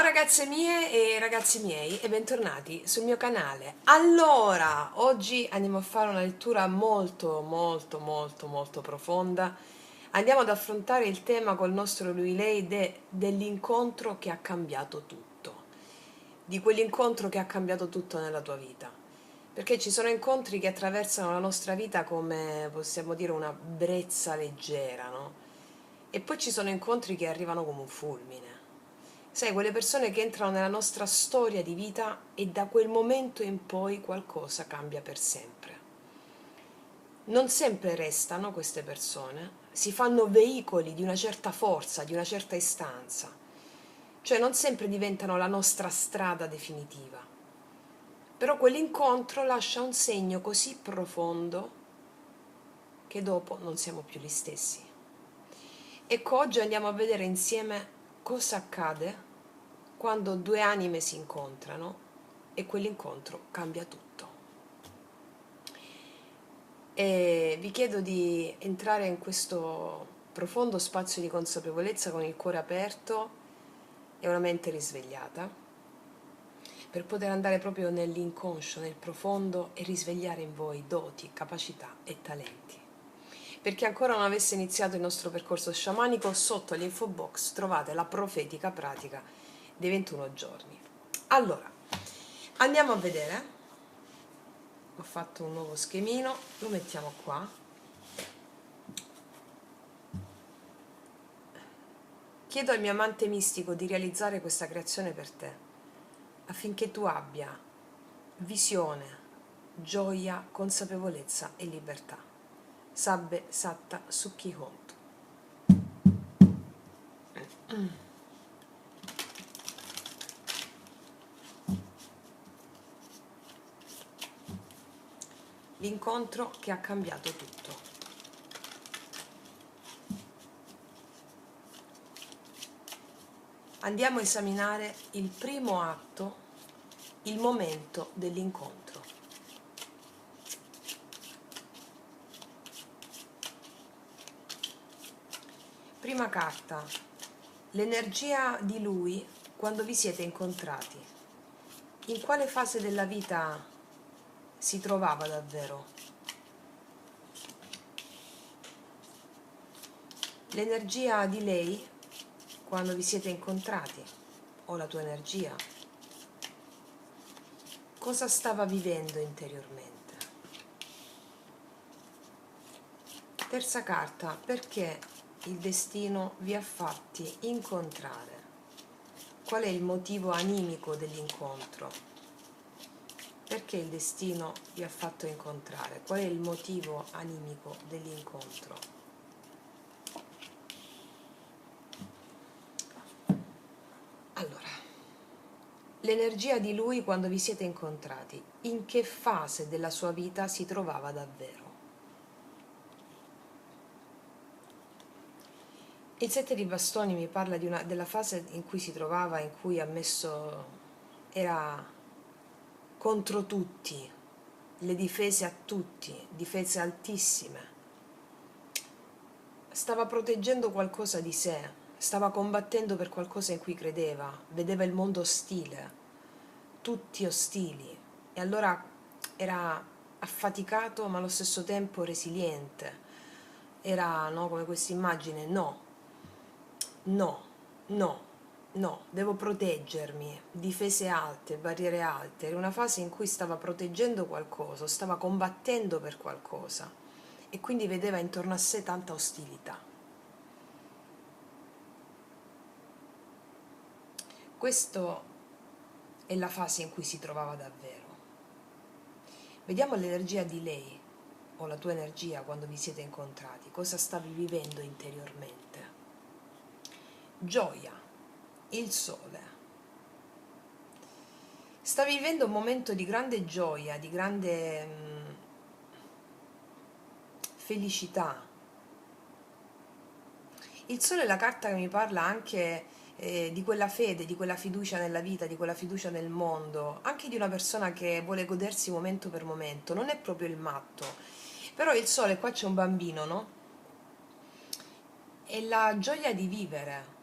Ragazze mie e ragazzi miei e bentornati sul mio canale. Allora, oggi andiamo a fare una lettura molto profonda. Andiamo ad affrontare il tema col nostro lui-lei dell'incontro che ha cambiato tutto. Di quell'incontro che ha cambiato tutto nella tua vita. Perché ci sono incontri che attraversano la nostra vita come, possiamo dire, una brezza leggera, no? E poi ci sono incontri che arrivano come un fulmine. Sai, quelle persone che entrano nella nostra storia di vita e da quel momento in poi qualcosa cambia per sempre. Non sempre restano queste persone, si fanno veicoli di una certa forza, di una certa istanza, cioè non sempre diventano la nostra strada definitiva. Però quell'incontro lascia un segno così profondo che dopo non siamo più gli stessi. Ecco, oggi andiamo a vedere insieme cosa accade quando due anime si incontrano e quell'incontro cambia tutto. E vi chiedo di entrare in questo profondo spazio di consapevolezza con il cuore aperto e una mente risvegliata, per poter andare proprio nell'inconscio, nel profondo e risvegliare in voi doti, capacità e talenti. Per chi ancora non avesse iniziato il nostro percorso sciamanico, sotto l'info box trovate la profetica pratica dei 21 giorni. Allora, andiamo a vedere. Ho fatto un nuovo schemino, lo mettiamo qua. Chiedo al mio amante mistico di realizzare questa creazione per te, affinché tu abbia visione, gioia, consapevolezza e libertà. Sabbe Satta Sukhi Hontu. L'incontro che ha cambiato tutto. Andiamo a esaminare il primo atto, il momento dell'incontro. Prima carta, l'energia di lui quando vi siete incontrati. In quale fase della vita si trovava davvero? L'energia di lei quando vi siete incontrati, o la tua energia, cosa stava vivendo interiormente? Terza carta, perché il destino vi ha fatti incontrare? Qual è il motivo animico dell'incontro? Perché il destino vi ha fatto incontrare? Qual è il motivo animico dell'incontro? Allora, l'energia di lui quando vi siete incontrati, in che fase della sua vita si trovava davvero? Il 7 di bastoni mi parla della fase in cui si trovava, in cui era contro tutti, le difese a tutti, difese altissime. Stava proteggendo qualcosa di sé, stava combattendo per qualcosa in cui credeva, vedeva il mondo ostile, tutti ostili, e allora era affaticato ma allo stesso tempo resiliente. Era, no, come questa immagine, no, devo proteggermi, difese alte, barriere alte. Era una fase in cui stava proteggendo qualcosa, stava combattendo per qualcosa e quindi vedeva intorno a sé tanta ostilità. Questa è la fase in cui si trovava davvero. Vediamo l'energia di lei, o la tua energia quando vi siete incontrati, cosa stavi vivendo interiormente. Gioia, il sole. Stavi vivendo un momento di grande gioia, di grande felicità. Il sole è la carta che mi parla anche di quella fede, di quella fiducia nella vita, di quella fiducia nel mondo, anche di una persona che vuole godersi momento per momento. Non è proprio il matto, però il sole, qua c'è un bambino, no? È la gioia di vivere.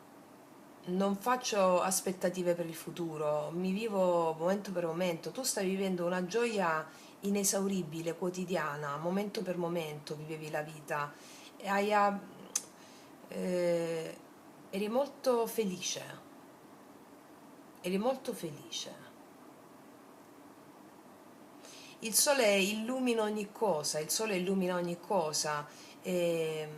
non faccio aspettative per il futuro, mi vivo momento per momento. Tu stai vivendo una gioia inesauribile, quotidiana, momento per momento vivevi la vita e eh, eri molto felice, eri molto felice. Il sole illumina ogni cosa, il sole illumina ogni cosa. E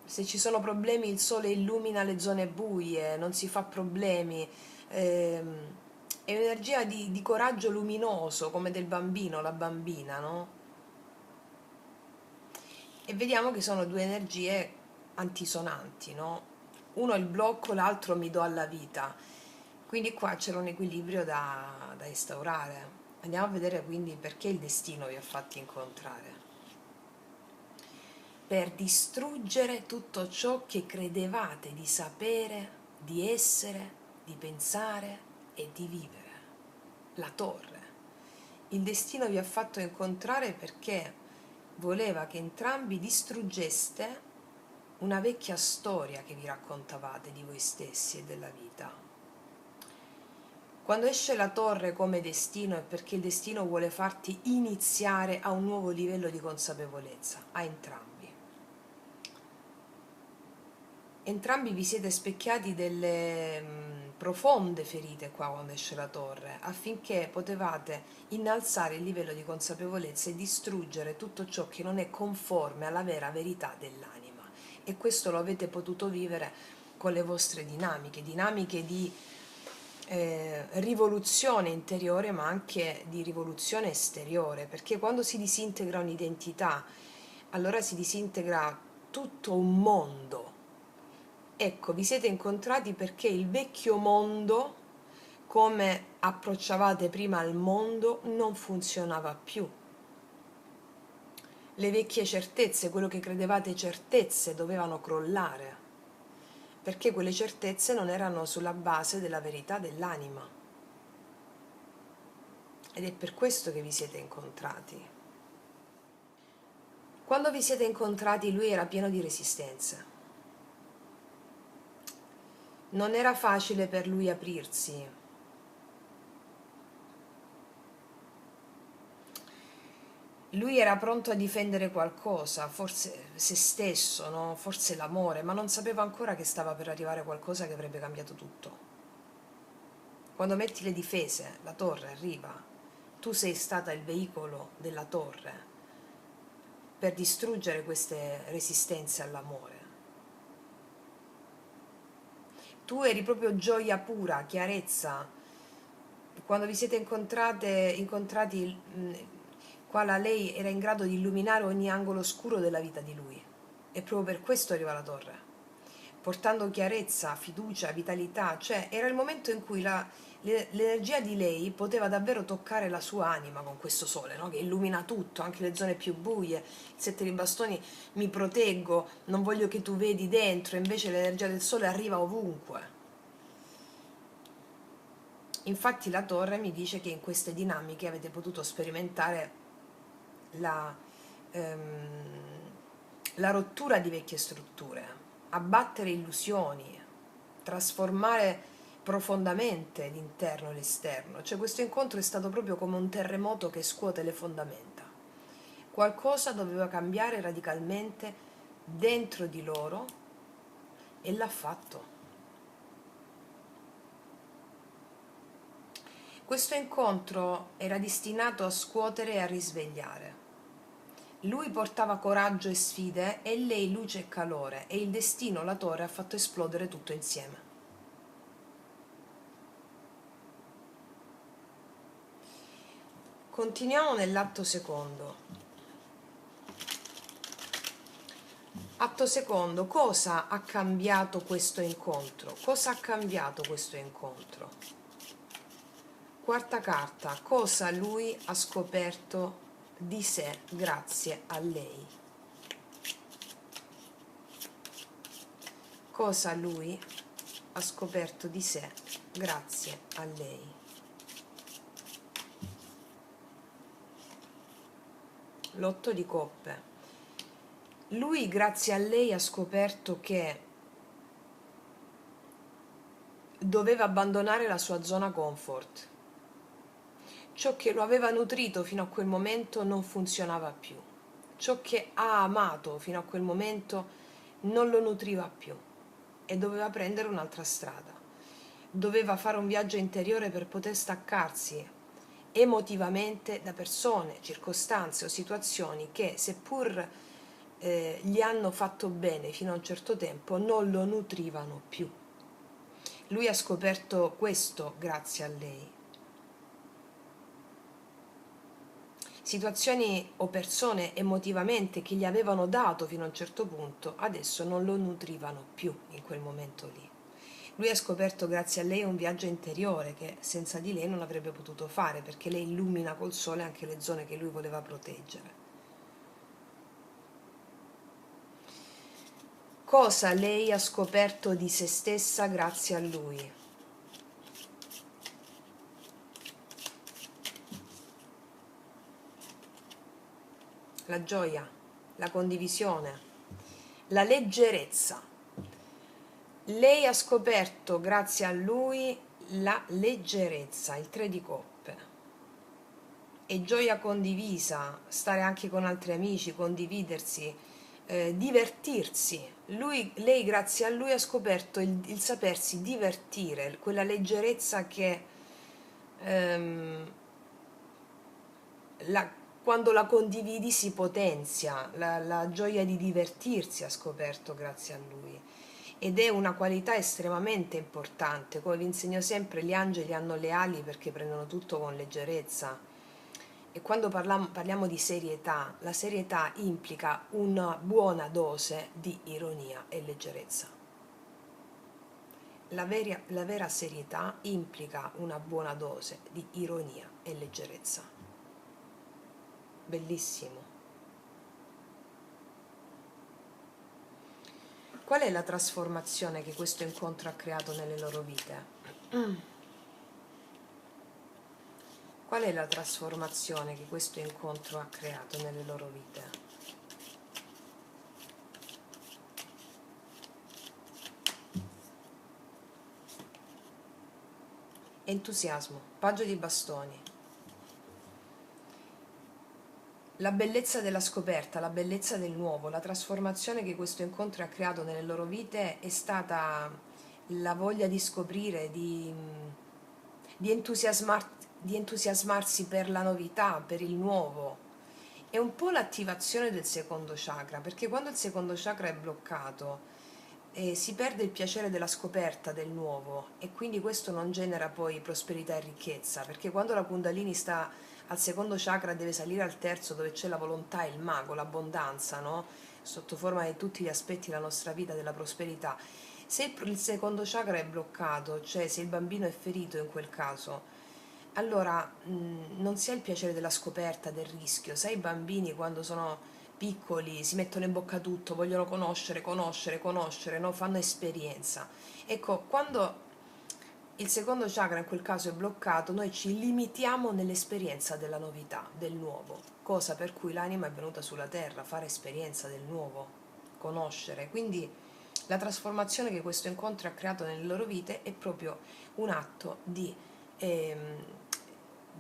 se ci sono problemi, il sole illumina le zone buie, non si fa problemi. ehm, è un'energia di coraggio luminoso, come del bambino, la bambina, no? E vediamo che sono due energie antisonanti, no? Uno è il blocco, l'altro mi do alla vita. Quindi qua c'era un equilibrio da instaurare. Andiamo a vedere quindi perché il destino vi ha fatti incontrare. Per distruggere tutto ciò che credevate di sapere, di essere, di pensare e di vivere. La torre. Il destino vi ha fatto incontrare perché voleva che entrambi distruggeste una vecchia storia che vi raccontavate di voi stessi e della vita. Quando esce la torre come destino è perché il destino vuole farti iniziare a un nuovo livello di consapevolezza, a entrambi. Entrambi vi siete specchiati delle profonde ferite qua quando esce la torre, affinché potevate innalzare il livello di consapevolezza e distruggere tutto ciò che non è conforme alla vera verità dell'anima. E questo lo avete potuto vivere con le vostre dinamiche, dinamiche di rivoluzione interiore ma anche di rivoluzione esteriore, perché quando si disintegra un'identità, allora si disintegra tutto un mondo. Ecco, vi siete incontrati perché il vecchio mondo, come approcciavate prima al mondo, non funzionava più. Le vecchie certezze, quello che credevate certezze, dovevano crollare, perché quelle certezze non erano sulla base della verità dell'anima. Ed è per questo che vi siete incontrati. Quando vi siete incontrati lui era pieno di resistenze. Non era facile per lui aprirsi. Lui era pronto a difendere qualcosa, forse se stesso, no? Forse l'amore, ma non sapeva ancora che stava per arrivare qualcosa che avrebbe cambiato tutto. Quando metti le difese, la torre arriva. Tu sei stata il veicolo della torre per distruggere queste resistenze all'amore. Tu eri proprio gioia pura, chiarezza. Quando vi siete incontrati, qua lei era in grado di illuminare ogni angolo oscuro della vita di lui. E proprio per questo arriva la torre, portando chiarezza, fiducia, vitalità, cioè era il momento in cui l'energia di lei poteva davvero toccare la sua anima con questo sole, no? Che illumina tutto, anche le zone più buie. Il sette di bastoni: mi proteggo, non voglio che tu vedi dentro, invece l'energia del sole arriva ovunque. Infatti la torre mi dice che in queste dinamiche avete potuto sperimentare la, ehm, la rottura di vecchie strutture, abbattere illusioni, trasformare profondamente l'interno e l'esterno. Cioè questo incontro è stato proprio come un terremoto che scuote le fondamenta. Qualcosa doveva cambiare radicalmente dentro di loro e l'ha fatto. Questo incontro era destinato a scuotere e a risvegliare. Lui portava coraggio e sfide e lei luce e calore, e il destino, la torre, ha fatto esplodere tutto insieme. Continuiamo nell'atto secondo. Atto secondo, cosa ha cambiato questo incontro? Cosa ha cambiato questo incontro? Quarta carta, cosa lui ha scoperto di sé grazie a lei? Cosa lui ha scoperto di sé grazie a lei? L'otto di coppe. Lui grazie a lei ha scoperto che doveva abbandonare la sua zona comfort. Ciò che lo aveva nutrito fino a quel momento non funzionava più. Ciò che ha amato fino a quel momento non lo nutriva più e doveva prendere un'altra strada. Doveva fare un viaggio interiore per poter staccarsi emotivamente da persone, circostanze o situazioni che, seppur gli hanno fatto bene fino a un certo tempo, non lo nutrivano più. Lui ha scoperto questo grazie a lei. Situazioni o persone emotivamente che gli avevano dato fino a un certo punto, adesso non lo nutrivano più in quel momento lì. Lui ha scoperto grazie a lei un viaggio interiore che senza di lei non avrebbe potuto fare, perché lei illumina col sole anche le zone che lui voleva proteggere. Cosa lei ha scoperto di se stessa grazie a lui? La gioia, la condivisione, la leggerezza. Lei ha scoperto grazie a lui la leggerezza, il 3 di coppe. E gioia condivisa, stare anche con altri amici, condividersi, divertirsi. Lei grazie a lui ha scoperto il sapersi divertire, quella leggerezza che ehm, la- quando la condividi si potenzia, la gioia di divertirsi ha scoperto grazie a lui. Ed è una qualità estremamente importante, come vi insegno sempre, gli angeli hanno le ali perché prendono tutto con leggerezza. E quando parliamo di serietà, la serietà implica una buona dose di ironia e leggerezza. La vera serietà implica una buona dose di ironia e leggerezza. Bellissimo. Qual è la trasformazione che questo incontro ha creato nelle loro vite? Qual è la trasformazione che questo incontro ha creato nelle loro vite? Entusiasmo, paggio di bastoni. La bellezza della scoperta, la bellezza del nuovo, la trasformazione che questo incontro ha creato nelle loro vite è stata la voglia di scoprire, di entusiasmarsi per la novità, per il nuovo. È un po' l'attivazione del secondo chakra, perché quando il secondo chakra è bloccato si perde il piacere della scoperta del nuovo e quindi questo non genera poi prosperità e ricchezza, perché quando la Kundalini sta al secondo chakra deve salire al terzo dove c'è la volontà, il mago, l'abbondanza, no? Sotto forma di tutti gli aspetti della nostra vita, della prosperità. Se il secondo chakra è bloccato, cioè se il bambino è ferito in quel caso, allora non si ha il piacere della scoperta, del rischio. Sai, i bambini quando sono piccoli si mettono in bocca tutto, vogliono conoscere, conoscere, conoscere, no? Fanno esperienza. Ecco, quando il secondo chakra in quel caso è bloccato, noi ci limitiamo nell'esperienza della novità, del nuovo, cosa per cui l'anima è venuta sulla terra, fare esperienza del nuovo, conoscere. Quindi la trasformazione che questo incontro ha creato nelle loro vite è proprio un atto ehm,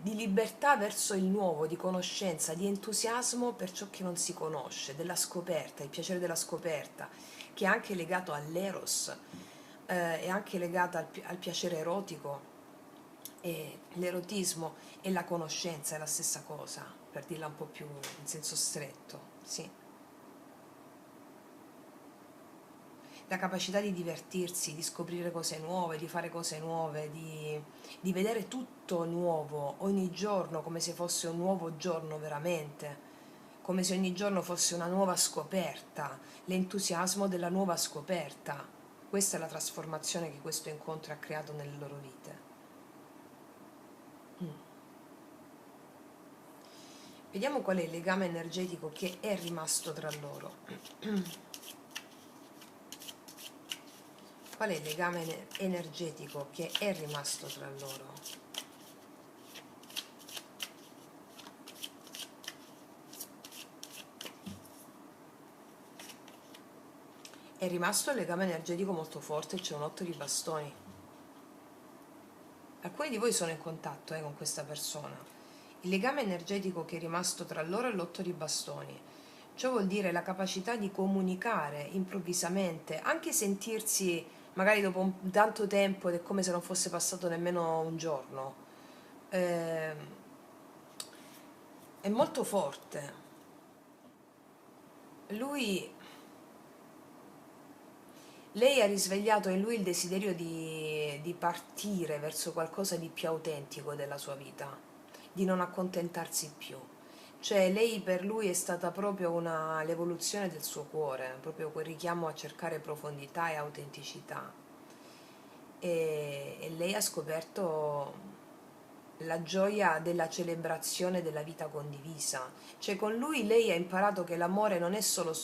di libertà verso il nuovo, di conoscenza, di entusiasmo per ciò che non si conosce, della scoperta, il piacere della scoperta, che è anche legato all'eros, è anche legata al piacere erotico, e l'erotismo e la conoscenza è la stessa cosa, per dirla un po' più in senso stretto, sì. La capacità di divertirsi, di scoprire cose nuove, di fare cose nuove, di vedere tutto nuovo ogni giorno come se fosse un nuovo giorno veramente, come se ogni giorno fosse una nuova scoperta, l'entusiasmo della nuova scoperta. Questa è la trasformazione che questo incontro ha creato nelle loro vite. Vediamo qual è il legame energetico che è rimasto tra loro. Qual è il legame energetico che è rimasto tra loro? È rimasto il legame energetico molto forte, c'è un 8 di bastoni. Alcuni di voi sono in contatto con questa persona. Il legame energetico che è rimasto tra loro è l'otto di bastoni. Ciò vuol dire la capacità di comunicare improvvisamente, anche sentirsi magari dopo tanto tempo ed è come se non fosse passato nemmeno un giorno. Eh, è molto forte. Lui, lei ha risvegliato in lui il desiderio di partire verso qualcosa di più autentico della sua vita, di non accontentarsi più. Cioè, lei per lui è stata proprio l'evoluzione del suo cuore, proprio quel richiamo a cercare profondità e autenticità. E lei ha scoperto la gioia della celebrazione della vita condivisa. Cioè, con lui lei ha imparato che l'amore non è solo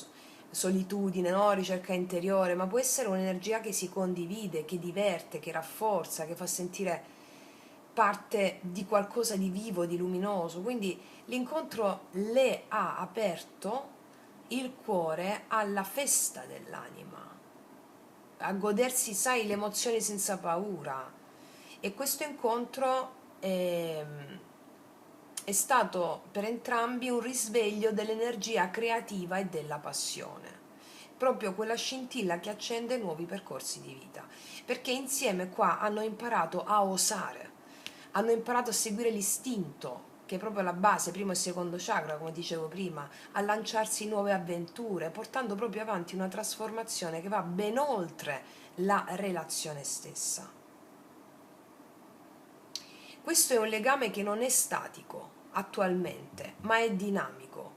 solitudine, no? Ricerca interiore, ma può essere un'energia che si condivide, che diverte, che rafforza, che fa sentire parte di qualcosa di vivo, di luminoso. Quindi l'incontro le ha aperto il cuore alla festa dell'anima, a godersi, sai, le emozioni senza paura. E questo incontro è stato per entrambi un risveglio dell'energia creativa e della passione, proprio quella scintilla che accende nuovi percorsi di vita, perché insieme qua hanno imparato a osare, hanno imparato a seguire l'istinto, che è proprio la base, primo e secondo chakra, come dicevo prima, a lanciarsi in nuove avventure, portando proprio avanti una trasformazione che va ben oltre la relazione stessa. Questo è un legame che non è statico attualmente, ma è dinamico.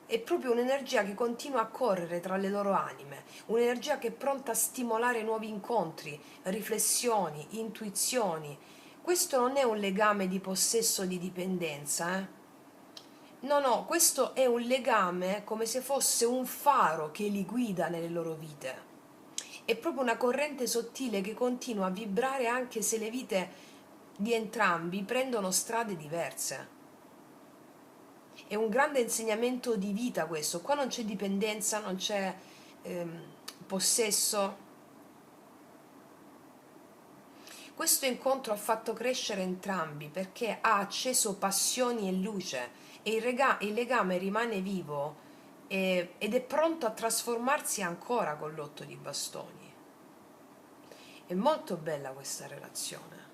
È proprio un'energia che continua a correre tra le loro anime, un'energia che è pronta a stimolare nuovi incontri, riflessioni, intuizioni. Questo non è un legame di possesso o di dipendenza, eh? No, no, questo è un legame come se fosse un faro che li guida nelle loro vite. È proprio una corrente sottile che continua a vibrare anche se le vite di entrambi prendono strade diverse. È un grande insegnamento di vita questo. Qua non c'è dipendenza, non c'è ehm, possesso. Questo incontro ha fatto crescere entrambi perché ha acceso passioni e luce e il legame rimane vivo ed è pronto a trasformarsi ancora con l'otto di bastoni. È molto bella questa relazione.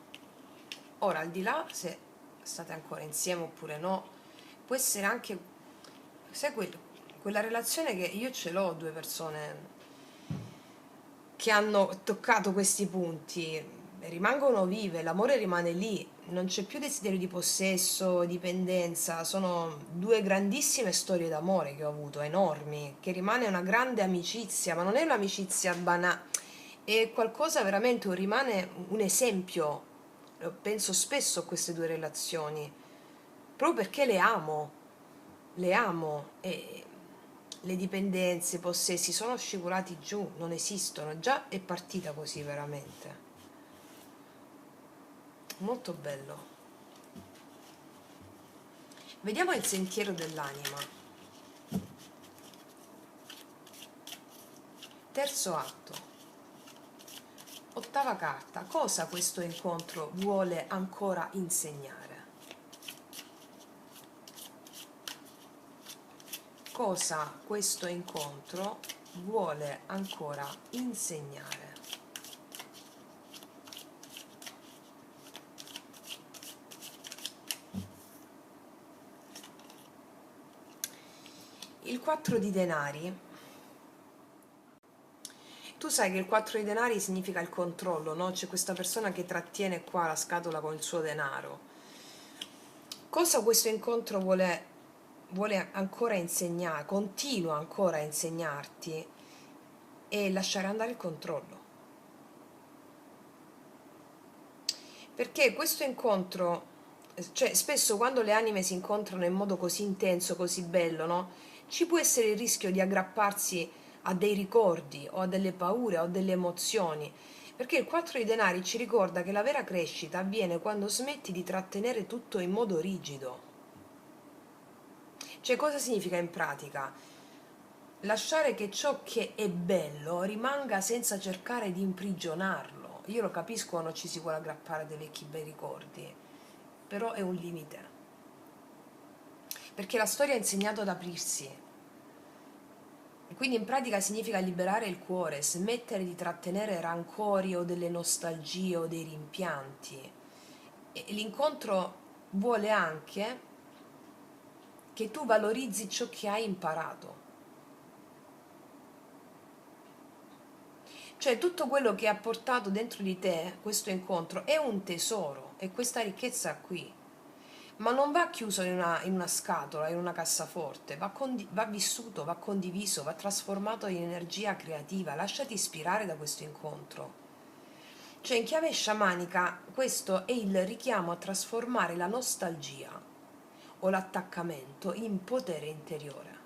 Ora, al di là se state ancora insieme oppure no, può essere anche, sai, quella relazione che io ce l'ho, due persone che hanno toccato questi punti, rimangono vive, l'amore rimane lì, non c'è più desiderio di possesso, dipendenza, sono due grandissime storie d'amore che ho avuto, enormi, che rimane una grande amicizia, ma non è un'amicizia banale, è qualcosa veramente, rimane un esempio. Penso spesso a queste due relazioni, proprio perché le amo e le dipendenze, i possessi sono scivolati giù, non esistono, già è partita così veramente. Molto bello. Vediamo il sentiero dell'anima. Terzo atto. Ottava carta. Cosa questo incontro vuole ancora insegnare? Cosa questo incontro vuole ancora insegnare? Il 4 di denari. Tu sai che il 4 di denari significa il controllo, no? C'è questa persona che trattiene qua la scatola con il suo denaro. Cosa questo incontro vuole ancora insegnare, continua ancora a insegnarti, è lasciare andare il controllo. Perché questo incontro, cioè spesso quando le anime si incontrano in modo così intenso, così bello, no? Ci può essere il rischio di aggrapparsi a dei ricordi o a delle paure o a delle emozioni. Perché il 4 di denari ci ricorda che la vera crescita avviene quando smetti di trattenere tutto in modo rigido. Cioè, cosa significa in pratica? Lasciare che ciò che è bello rimanga senza cercare di imprigionarlo io lo capisco quando ci si vuole aggrappare dei vecchi bei ricordi, però è un limite, perché la storia ha insegnato ad aprirsi. Quindi in pratica significa liberare il cuore, smettere di trattenere rancori o delle nostalgie o dei rimpianti. E l'incontro vuole anche che tu valorizzi ciò che hai imparato. Cioè tutto quello che ha portato dentro di te questo incontro è un tesoro, è questa ricchezza qui. Ma non va chiuso in una scatola, in una cassaforte, va vissuto, va condiviso, va trasformato in energia creativa. Lasciati ispirare da questo incontro. Cioè in chiave sciamanica questo è il richiamo a trasformare la nostalgia o l'attaccamento in potere interiore.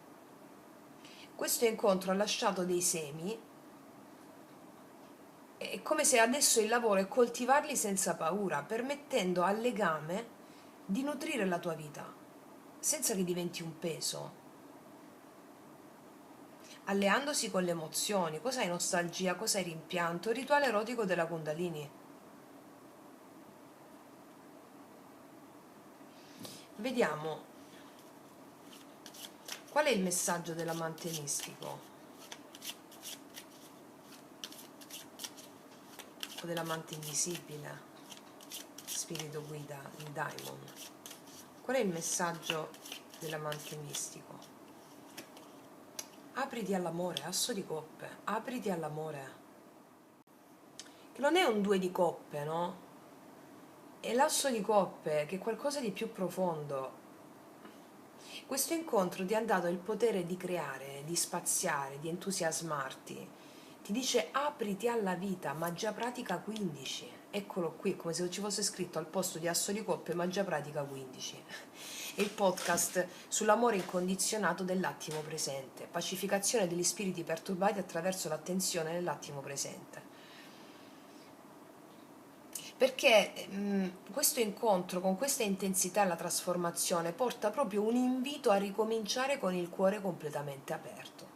Questo incontro ha lasciato dei semi, è come se adesso il lavoro è coltivarli senza paura, permettendo al legame di nutrire la tua vita, senza che diventi un peso, alleandosi con le emozioni. Cos'hai nostalgia, cos'hai rimpianto? Il rituale erotico della Kundalini. Vediamo qual è il messaggio dell'amante mistico o dell'amante invisibile, spirito guida, il daimon. Qual è il messaggio dell'amante mistico? Apriti all'amore, asso di coppe, apriti all'amore. Che non è un due di coppe, no? È l'asso di coppe, che è qualcosa di più profondo. Questo incontro ti ha dato il potere di creare, di spaziare, di entusiasmarti. Ti dice apriti alla vita, magia pratica 15. Eccolo qui, come se ci fosse scritto al posto di asso di coppe, magia pratica 15. È il podcast sull'amore incondizionato dell'attimo presente, pacificazione degli spiriti perturbati attraverso l'attenzione nell'attimo presente. Perché questo incontro con questa intensità e la trasformazione porta proprio un invito a ricominciare con il cuore completamente aperto.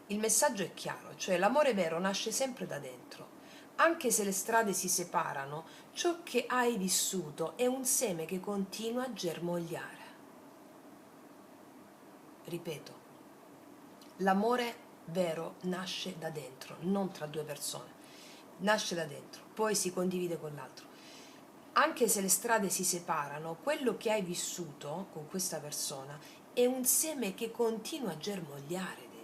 Il messaggio è chiaro, cioè l'amore vero nasce sempre da dentro. Anche se le strade si separano, ciò che hai vissuto è un seme che continua a germogliare. Ripeto, l'amore vero nasce da dentro, non tra due persone. Nasce da dentro, poi si condivide con l'altro. Anche se le strade si separano, quello che hai vissuto con questa persona è un seme che continua a germogliare dentro.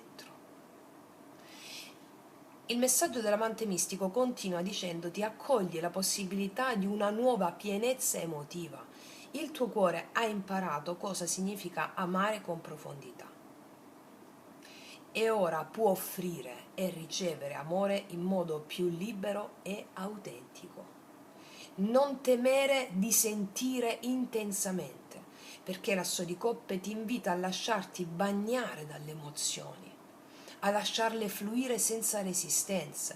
Il messaggio dell'amante mistico continua dicendoti: accogli la possibilità di una nuova pienezza emotiva. Il tuo cuore ha imparato cosa significa amare con profondità e ora può offrire e ricevere amore in modo più libero e autentico. Non temere di sentire intensamente, perché l'asso di coppe ti invita a lasciarti bagnare dalle emozioni, a lasciarle fluire senza resistenza.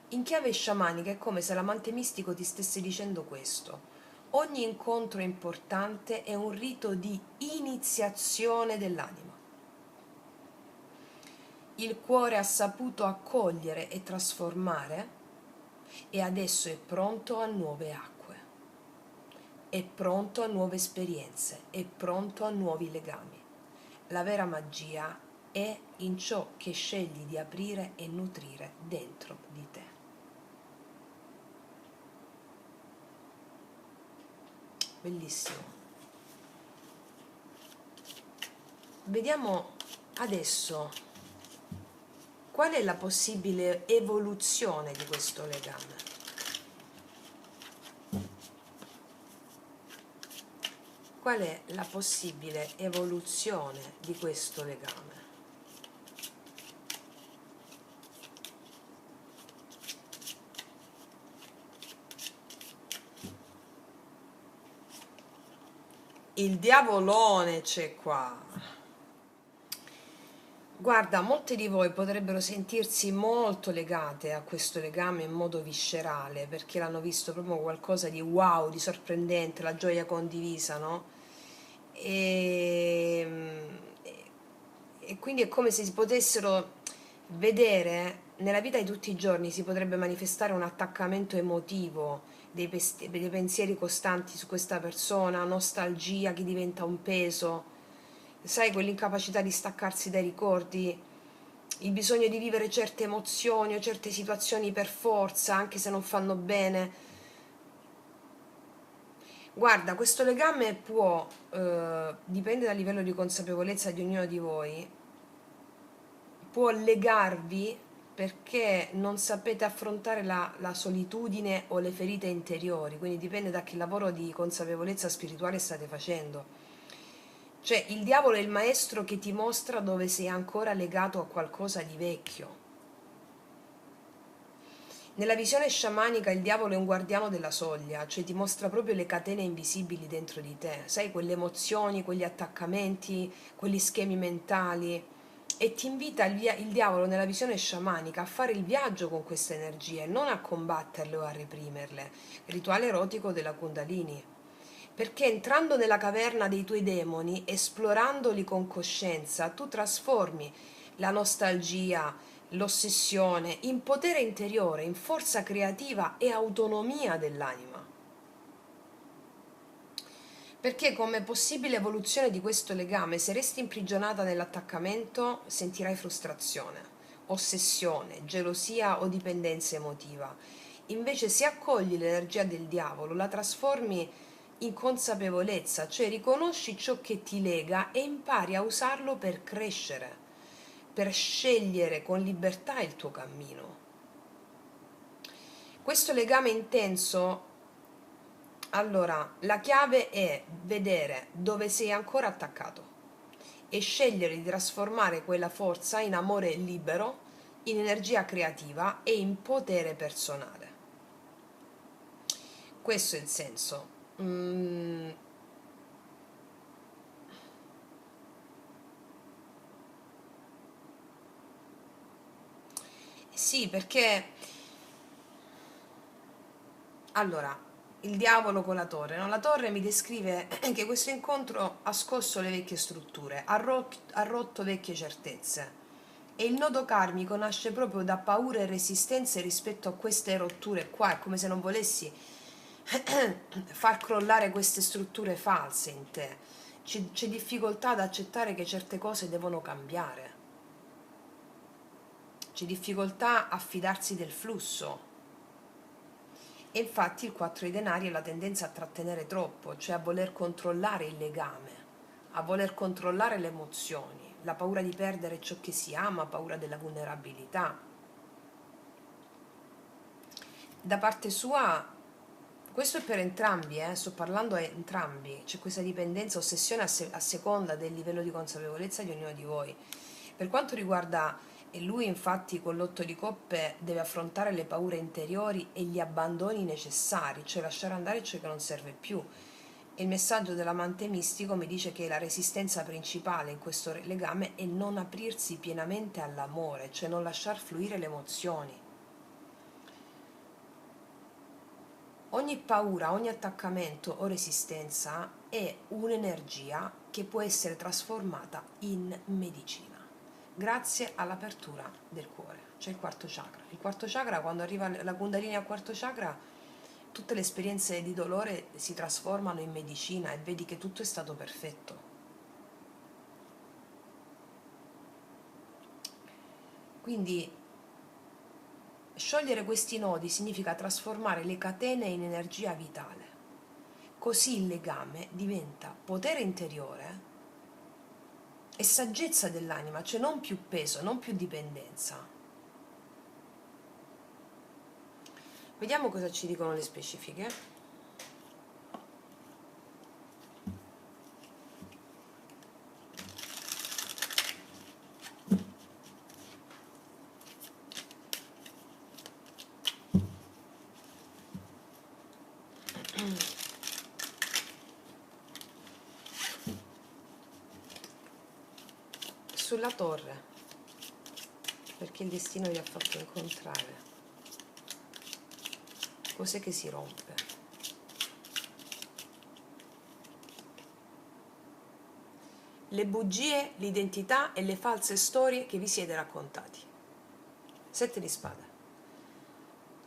In chiave sciamanica è come se l'amante mistico ti stesse dicendo questo: ogni incontro importante è un rito di iniziazione dell'anima. Il cuore ha saputo accogliere e trasformare e adesso è pronto a nuove acque, è pronto a nuove esperienze, è pronto a nuovi legami. La vera magia è in ciò che scegli di aprire e nutrire dentro di te. Bellissimo. Vediamo adesso qual è la possibile evoluzione di questo legame. Qual è la possibile evoluzione di questo legame? Il diavolone c'è qua. Guarda, molte di voi potrebbero sentirsi molto legate a questo legame in modo viscerale, perché l'hanno visto proprio qualcosa di wow, di sorprendente, la gioia condivisa, no? E, e quindi è come se si potessero vedere nella vita di tutti i giorni si potrebbe manifestare un attaccamento emotivo, dei pensieri costanti su questa persona, nostalgia che diventa un peso, sai, quell'incapacità di staccarsi dai ricordi, il bisogno di vivere certe emozioni o certe situazioni per forza, anche se non fanno bene. Guarda, questo legame può, dipende dal livello di consapevolezza di ognuno di voi, può legarvi perché non sapete affrontare la solitudine o le ferite interiori, quindi dipende da che lavoro di consapevolezza spirituale state facendo. Cioè, il diavolo è il maestro che ti mostra dove sei ancora legato a qualcosa di vecchio. Nella visione sciamanica il diavolo è un guardiano della soglia, cioè ti mostra proprio le catene invisibili dentro di te, sai, quelle emozioni, quegli attaccamenti, quegli schemi mentali, e ti invita il diavolo nella visione sciamanica a fare il viaggio con queste energie, non a combatterle o a reprimerle. Rituale erotico della Kundalini. Perché entrando nella caverna dei tuoi demoni, esplorandoli con coscienza, tu trasformi la nostalgia, l'ossessione in potere interiore, in forza creativa e autonomia dell'anima. Perché come possibile evoluzione di questo legame, se resti imprigionata nell'attaccamento, sentirai frustrazione, ossessione, gelosia o dipendenza emotiva. Invece se accogli l'energia del diavolo, la trasformi in consapevolezza, cioè riconosci ciò che ti lega e impari a usarlo per crescere, per scegliere con libertà il tuo cammino. Questo legame intenso, allora, la chiave è vedere dove sei ancora attaccato e scegliere di trasformare quella forza in amore libero, in energia creativa e in potere personale. Questo è il senso. Sì, perché allora, il diavolo con la torre, no? La torre mi descrive che questo incontro ha scosso le vecchie strutture, ha rotto vecchie certezze. E il nodo karmico nasce proprio da paure e resistenze rispetto a queste rotture qua, è come se non volessi far crollare queste strutture false in te. C'è difficoltà ad accettare che certe cose devono cambiare, c'è difficoltà a fidarsi del flusso. E infatti il 4 di denari è la tendenza a trattenere troppo, cioè a voler controllare il legame, a voler controllare le emozioni, la paura di perdere ciò che si ama, paura della vulnerabilità. Da parte sua, questo è per entrambi, sto parlando a entrambi, c'è questa dipendenza, ossessione a seconda del livello di consapevolezza di ognuno di voi. Per quanto riguarda e lui infatti con l'otto di coppe deve affrontare le paure interiori e gli abbandoni necessari, cioè lasciare andare ciò che non serve più. E il messaggio dell'amante mistico mi dice che la resistenza principale in questo legame è non aprirsi pienamente all'amore, cioè non lasciar fluire le emozioni. Ogni paura, ogni attaccamento o resistenza è un'energia che può essere trasformata in medicina, grazie all'apertura del cuore, cioè il quarto chakra. Il quarto chakra, quando arriva la Kundalini al quarto chakra, tutte le esperienze di dolore si trasformano in medicina e vedi che tutto è stato perfetto. Quindi sciogliere questi nodi significa trasformare le catene in energia vitale. Così il legame diventa potere interiore e saggezza dell'anima, cioè non più peso, non più dipendenza. Vediamo cosa ci dicono le specifiche. Sulla torre, perché il destino vi ha fatto incontrare. Cos'è che si rompe? Le bugie, l'identità e le false storie che vi siete raccontati. Sette di spade.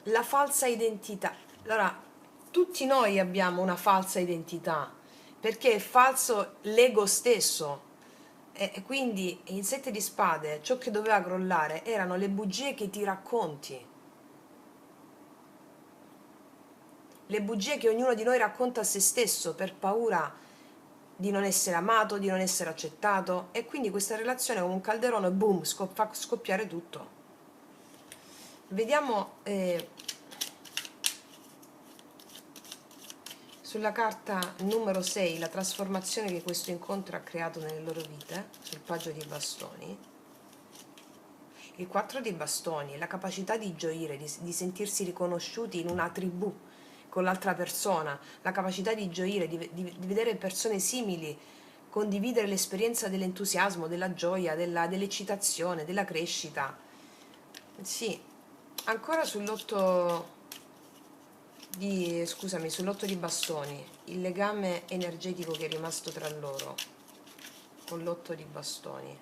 La falsa identità. Allora, tutti noi abbiamo una falsa identità, perché è falso l'ego stesso. E quindi il sette di spade, ciò che doveva crollare erano le bugie che ti racconti, le bugie che ognuno di noi racconta a se stesso per paura di non essere amato, di non essere accettato, e quindi questa relazione come un calderone, boom, fa scoppiare tutto. Vediamo sulla carta numero 6 la trasformazione che questo incontro ha creato nelle loro vite, sul paggio di bastoni. Il 4 di bastoni, la capacità di gioire, di sentirsi riconosciuti in una tribù con l'altra persona, la capacità di gioire, di vedere persone simili, condividere l'esperienza dell'entusiasmo, della gioia, dell'eccitazione, della crescita. Sì, ancora sull'otto di bastoni, il legame energetico che è rimasto tra loro con l'otto di bastoni.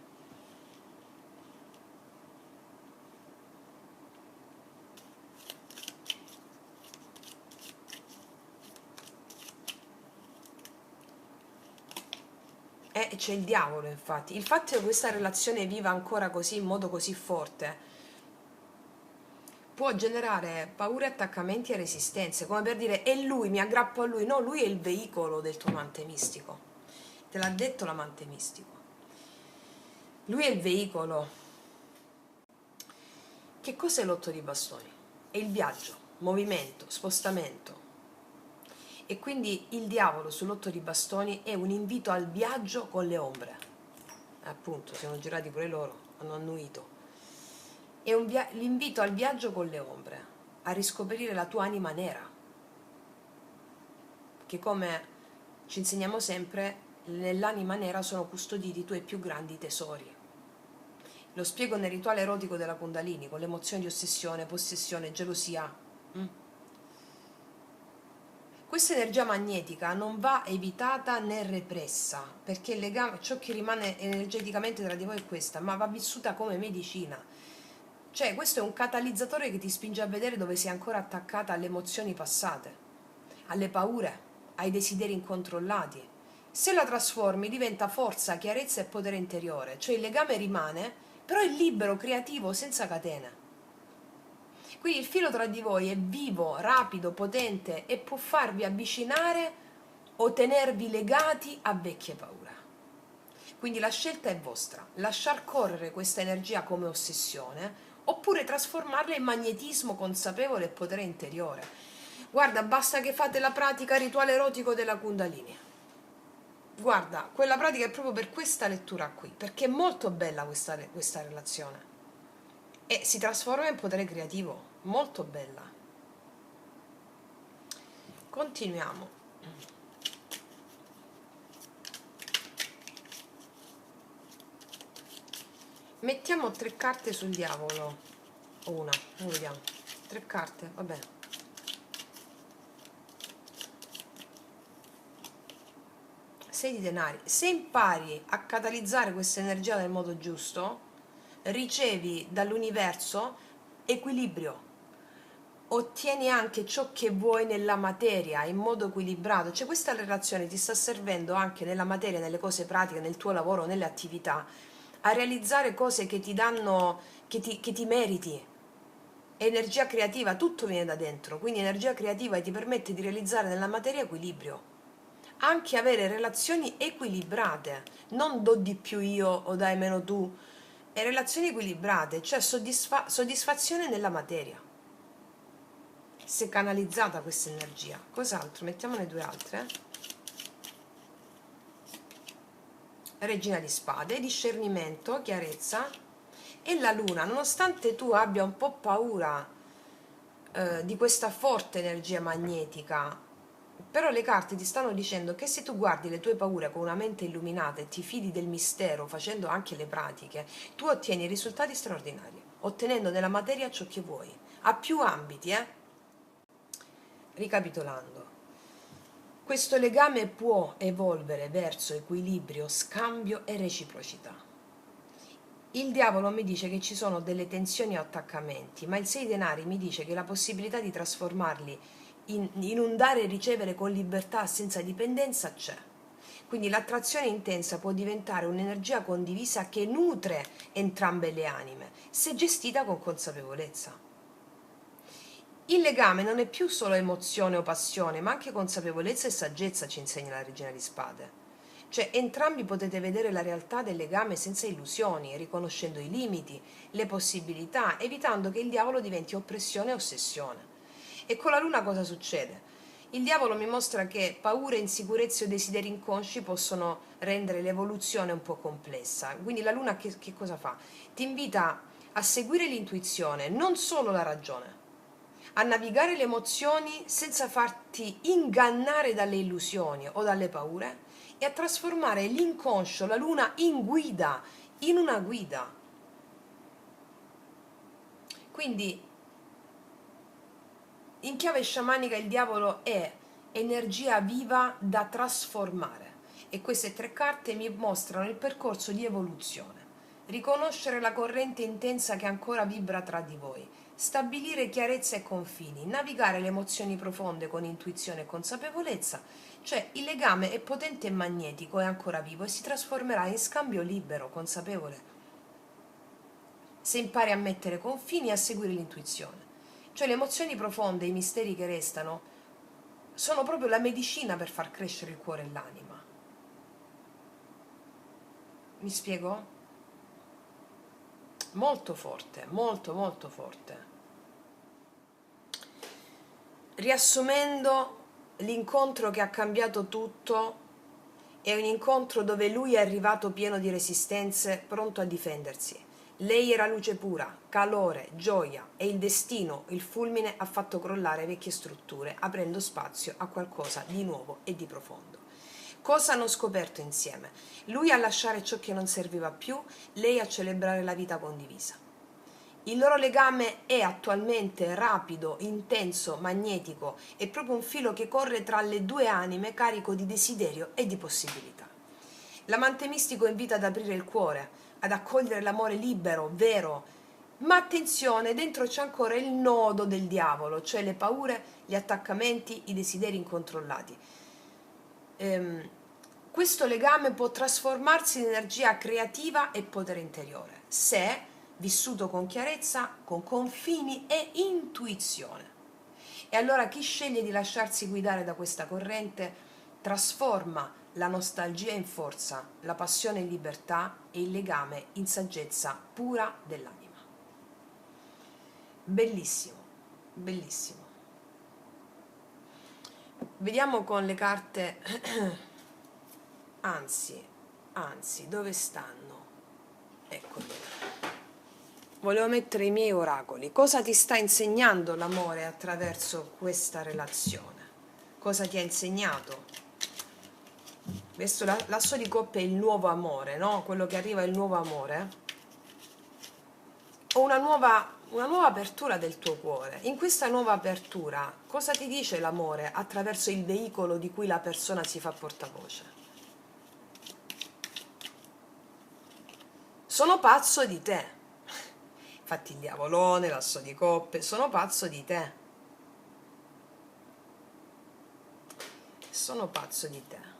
C'è il diavolo, infatti. Il fatto che questa relazione viva ancora così, in modo così forte, può generare paure, attaccamenti e resistenze, come per dire, è lui, mi aggrappo a lui. No, lui è il veicolo del tuo amante mistico. Te l'ha detto l'amante mistico. Lui è il veicolo. Che cos'è l'otto di bastoni? È il viaggio, movimento, spostamento. E quindi il diavolo sull'otto di bastoni è un invito al viaggio con le ombre. Appunto, siamo girati pure loro, hanno annuito. È l'invito al viaggio con le ombre, a riscoprire la tua anima nera, che come ci insegniamo sempre, nell'anima nera sono custoditi i tuoi più grandi tesori. Lo spiego nel rituale erotico della Kundalini, con le emozioni di ossessione, possessione, gelosia. Questa energia magnetica non va evitata né repressa, perché il legame, ciò che rimane energeticamente tra di voi è questa, ma va vissuta come medicina. Cioè, questo è un catalizzatore che ti spinge a vedere dove sei ancora attaccata alle emozioni passate, alle paure, ai desideri incontrollati. Se la trasformi diventa forza, chiarezza e potere interiore, cioè il legame rimane, però è libero, creativo, senza catene. Quindi il filo tra di voi è vivo, rapido, potente e può farvi avvicinare o tenervi legati a vecchie paure. Quindi la scelta è vostra, lasciar correre questa energia come ossessione oppure trasformarla in magnetismo consapevole e potere interiore. Guarda, basta che fate la pratica rituale erotico della Kundalini. Guarda, quella pratica è proprio per questa lettura qui, perché è molto bella questa relazione e si trasforma in potere creativo, molto bella. Continuiamo. Mettiamo 3 carte sul diavolo. O una, non vediamo. 3 carte, va bene. 6 di denari. Se impari a catalizzare questa energia nel modo giusto, ricevi dall'universo equilibrio. Ottieni anche ciò che vuoi nella materia in modo equilibrato. Cioè questa relazione ti sta servendo anche nella materia, nelle cose pratiche, nel tuo lavoro, nelle attività, a realizzare cose che ti danno, che ti meriti. Energia creativa, tutto viene da dentro, quindi energia creativa ti permette di realizzare nella materia equilibrio. Anche avere relazioni equilibrate, non do di più io o dai meno tu, e relazioni equilibrate, cioè soddisfazione nella materia. Se canalizzata questa energia. Cos'altro? Mettiamone 2 altre. Regina di spade, discernimento, chiarezza. E la luna, nonostante tu abbia un po' paura di questa forte energia magnetica, però le carte ti stanno dicendo che se tu guardi le tue paure con una mente illuminata e ti fidi del mistero facendo anche le pratiche, tu ottieni risultati straordinari, ottenendo nella materia ciò che vuoi, a più ambiti, Ricapitolando, questo legame può evolvere verso equilibrio, scambio e reciprocità. Il diavolo mi dice che ci sono delle tensioni o attaccamenti, ma il 6 denari mi dice che la possibilità di trasformarli in un dare e ricevere con libertà senza dipendenza c'è. Quindi l'attrazione intensa può diventare un'energia condivisa che nutre entrambe le anime, se gestita con consapevolezza. Il legame non è più solo emozione o passione, ma anche consapevolezza e saggezza, ci insegna la Regina di Spade. Cioè, entrambi potete vedere la realtà del legame senza illusioni, riconoscendo i limiti, le possibilità, evitando che il diavolo diventi oppressione e ossessione. E con la luna cosa succede? Il diavolo mi mostra che paure, insicurezze o desideri inconsci possono rendere l'evoluzione un po' complessa. Quindi la luna che cosa fa? Ti invita a seguire l'intuizione, non solo la ragione, a navigare le emozioni senza farti ingannare dalle illusioni o dalle paure e a trasformare l'inconscio, la luna, in guida, in una guida. Quindi in chiave sciamanica il diavolo è energia viva da trasformare e queste tre carte mi mostrano il percorso di evoluzione. Riconoscere la corrente intensa che ancora vibra tra di voi, stabilire chiarezza e confini, navigare le emozioni profonde con intuizione e consapevolezza, cioè il legame è potente e magnetico, è ancora vivo e si trasformerà in scambio libero, consapevole, se impari a mettere confini e a seguire l'intuizione. Cioè le emozioni profonde, i misteri che restano, sono proprio la medicina per far crescere il cuore e l'anima. Mi spiego? Molto forte, molto molto forte. Riassumendo, l'incontro che ha cambiato tutto è un incontro dove lui è arrivato pieno di resistenze, pronto a difendersi. Lei era luce pura, calore, gioia e il destino, il fulmine, ha fatto crollare vecchie strutture, aprendo spazio a qualcosa di nuovo e di profondo. Cosa hanno scoperto insieme? Lui a lasciare ciò che non serviva più, lei a celebrare la vita condivisa. Il loro legame è attualmente rapido, intenso, magnetico, è proprio un filo che corre tra le due anime carico di desiderio e di possibilità. L'amante mistico invita ad aprire il cuore, ad accogliere l'amore libero, vero, ma attenzione, dentro c'è ancora il nodo del diavolo, cioè le paure, gli attaccamenti, i desideri incontrollati. Questo legame può trasformarsi in energia creativa e potere interiore, se vissuto con chiarezza, con confini e intuizione. E allora chi sceglie di lasciarsi guidare da questa corrente trasforma la nostalgia in forza, la passione in libertà e il legame in saggezza pura dell'anima. Bellissimo, bellissimo. Vediamo con le carte, anzi, dove stanno? Eccoli. Volevo mettere i miei oracoli. Cosa ti sta insegnando l'amore attraverso questa relazione? Cosa ti ha insegnato? Questo l'asso di coppia è il nuovo amore, no? Quello che arriva è il nuovo amore. O una nuova apertura del tuo cuore. In questa nuova apertura, cosa ti dice l'amore attraverso il veicolo di cui la persona si fa portavoce? Sono pazzo di te. Infatti il diavolone, l'asso di coppe, sono pazzo di te. Sono pazzo di te.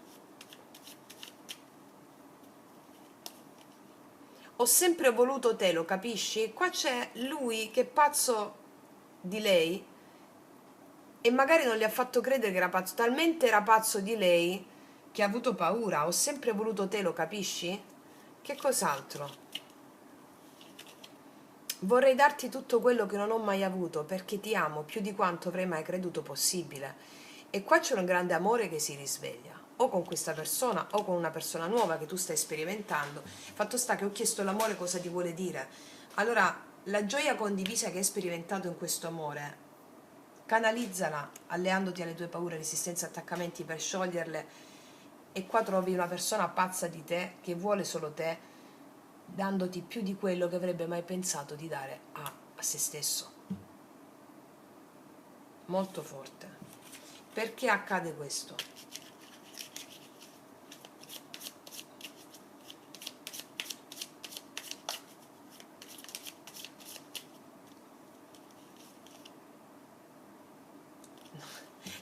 Ho sempre voluto te, lo capisci? Qua c'è lui che è pazzo di lei e magari non le ha fatto credere che era pazzo, talmente era pazzo di lei che ha avuto paura. Ho sempre voluto te, lo capisci? Che cos'altro? Vorrei darti tutto quello che non ho mai avuto perché ti amo più di quanto avrei mai creduto possibile. E qua c'è un grande amore che si risveglia, o con questa persona o con una persona nuova che tu stai sperimentando. Fatto sta che ho chiesto l'amore cosa ti vuole dire. Allora, la gioia condivisa che hai sperimentato in questo amore, canalizzala alleandoti alle tue paure, resistenze, attaccamenti per scioglierle. E qua trovi una persona pazza di te che vuole solo te, dandoti più di quello che avrebbe mai pensato di dare a se stesso. Molto forte. Perché accade questo?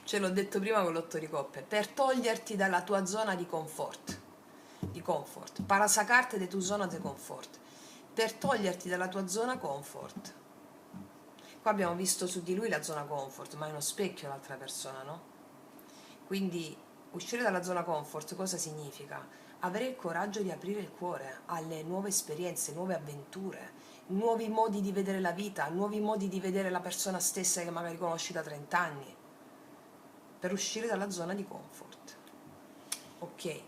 Ce l'ho detto prima con l'otto di coppe, per toglierti dalla tua zona di comfort, para sacarte de tu zona di comfort, per toglierti dalla tua zona comfort. Qua abbiamo visto su di lui la zona comfort, ma è uno specchio l'altra persona, no? Quindi uscire dalla zona comfort cosa significa? Avere il coraggio di aprire il cuore alle nuove esperienze, nuove avventure, nuovi modi di vedere la vita, nuovi modi di vedere la persona stessa che magari conosci da 30 anni, per uscire dalla zona di comfort. Ok,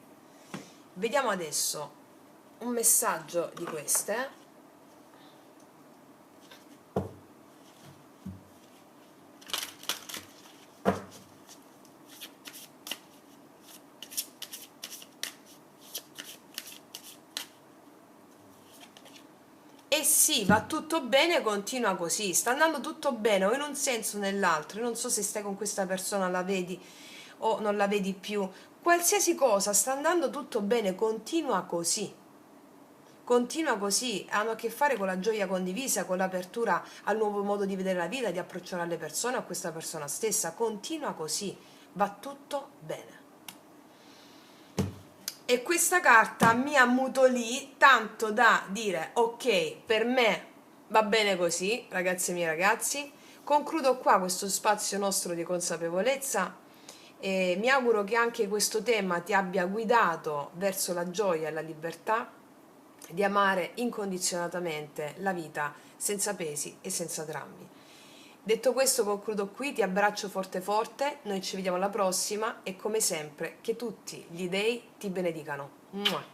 vediamo adesso un messaggio di queste. Eh sì, va tutto bene, continua così, sta andando tutto bene o in un senso o nell'altro. Io non so se stai con questa persona, la vedi o non la vedi più, qualsiasi cosa, sta andando tutto bene, continua così, hanno a che fare con la gioia condivisa, con l'apertura al nuovo modo di vedere la vita, di approcciare le persone, a questa persona stessa, continua così, va tutto bene. E questa carta mi ammutolì tanto da dire ok, per me va bene così, ragazze e miei ragazzi. Concludo qua questo spazio nostro di consapevolezza e mi auguro che anche questo tema ti abbia guidato verso la gioia e la libertà di amare incondizionatamente la vita senza pesi e senza drammi. Detto questo concludo qui, ti abbraccio forte forte, noi ci vediamo alla prossima e come sempre che tutti gli dei ti benedicano. Mua.